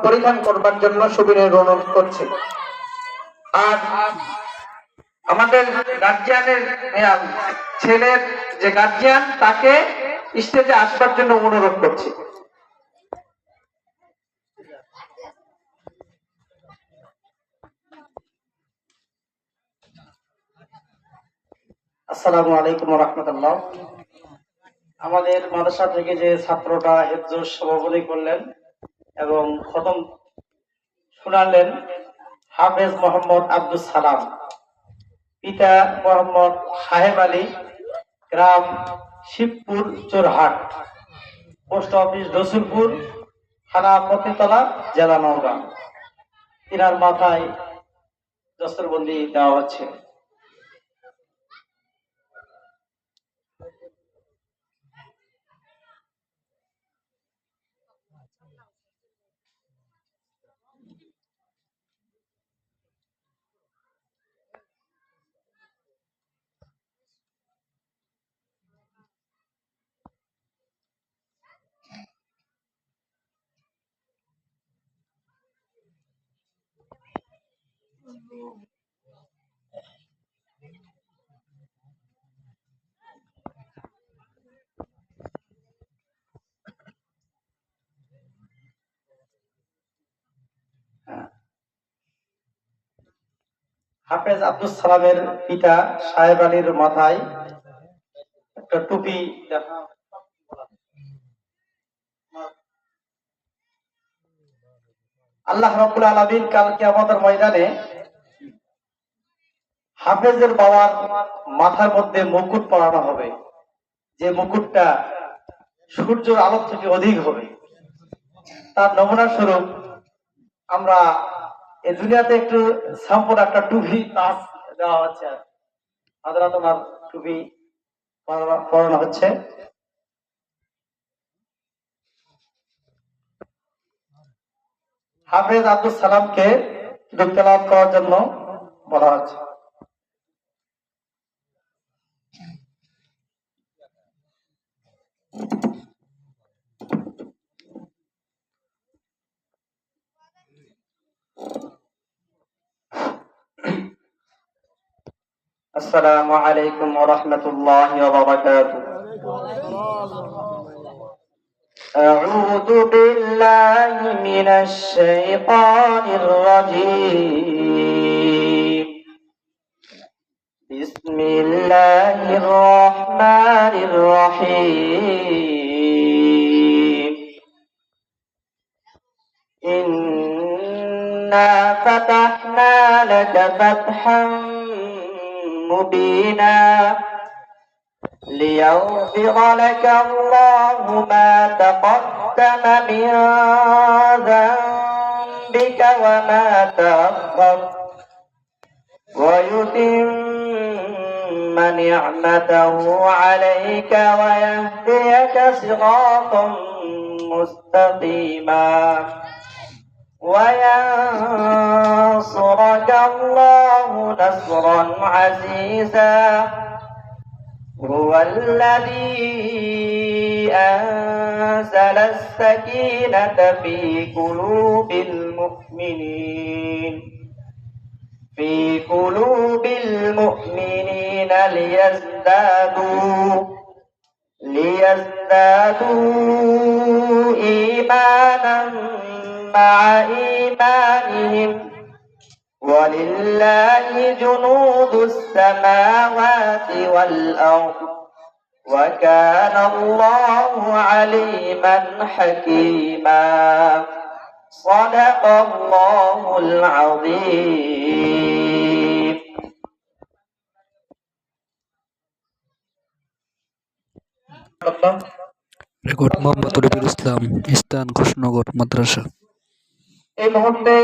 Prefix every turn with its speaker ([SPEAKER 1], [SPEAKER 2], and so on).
[SPEAKER 1] পরিধান করবার জন্য সবিনয় অনুরোধ করছি। আর আমাদের গার্জিয়ানের ছেলের যে গার্জিয়ান তাকে স্টেজে আসবার জন্য অনুরোধ করছি। আসসালামু আলাইকুম ওয়া রাহমাতুল্লাহ। আমাদের মাদ্রাসা থেকে যে ছাত্রটা হিফজুস সমাপনী করলেন এবং খতম শোনালেন হাফেজ মোহাম্মদ আব্দুস সালাম, পিতা মোহাম্মদ সাহেব আলী, গ্রাম শিবপুর চোরহাট, পোস্ট অফিস রসুলপুর, থানা পতিতলা, জেলা নওগাঁ। তিনার মাথায় দস্তরবন্দি দেওয়া হচ্ছে। হাফেজ আব্দুস সালামের পিতা সাহেব আলীর মাথায় একটা টুপি দেখা। আল্লাহ রাব্বুল আলামিন কাল কিয়ামতের ময়দানে হাফেজের বাবার মাথার মধ্যে মুকুট পরানো হবে, যে মুকুটটা সূর্যের আলো থেকে অধিক হবে। তার নমুনা স্বরূপ আমরা এই দুনিয়াতে একটু স্যাম্পল একটা টুপি তাজ দেওয়া হচ্ছে। হাজরাত ওনার টুপি পরানো হচ্ছে। হাফেজ আব্দুস সালামকে তেলাওয়াত করার জন্য বলা হচ্ছে। আসসালামু আলাইকুম ওয়া রাহমাতুল্লাহি ওয়া বারাকাতুহু। আউযু বিল্লাহি মিনাশ শাইতানির রাজীম। বিসমিল্লাহির রহমানির রহিম। ইন্না ফাতাহনা লাকা ফাতহান মুবিনা ليغفر لك الله ما تقدم من ذنبك وما تأخر ويتم نعمته عليك ويهديك صراطا مستقيما وينصرك الله نصرا عزيزا هو الذي أنزل السكينة في قلوب المؤمنين ليزدادوا إيمانا مع إيمانهم ولله جنود السماوات والأرض وكان الله عليما حكيما صدق الله العظيم.
[SPEAKER 2] রেকর্ড মোহাম্মদ রবিউল ইসলাম, স্থান কৃষ্ণনগর মাদ্রাসা।
[SPEAKER 1] এই মুহূর্তে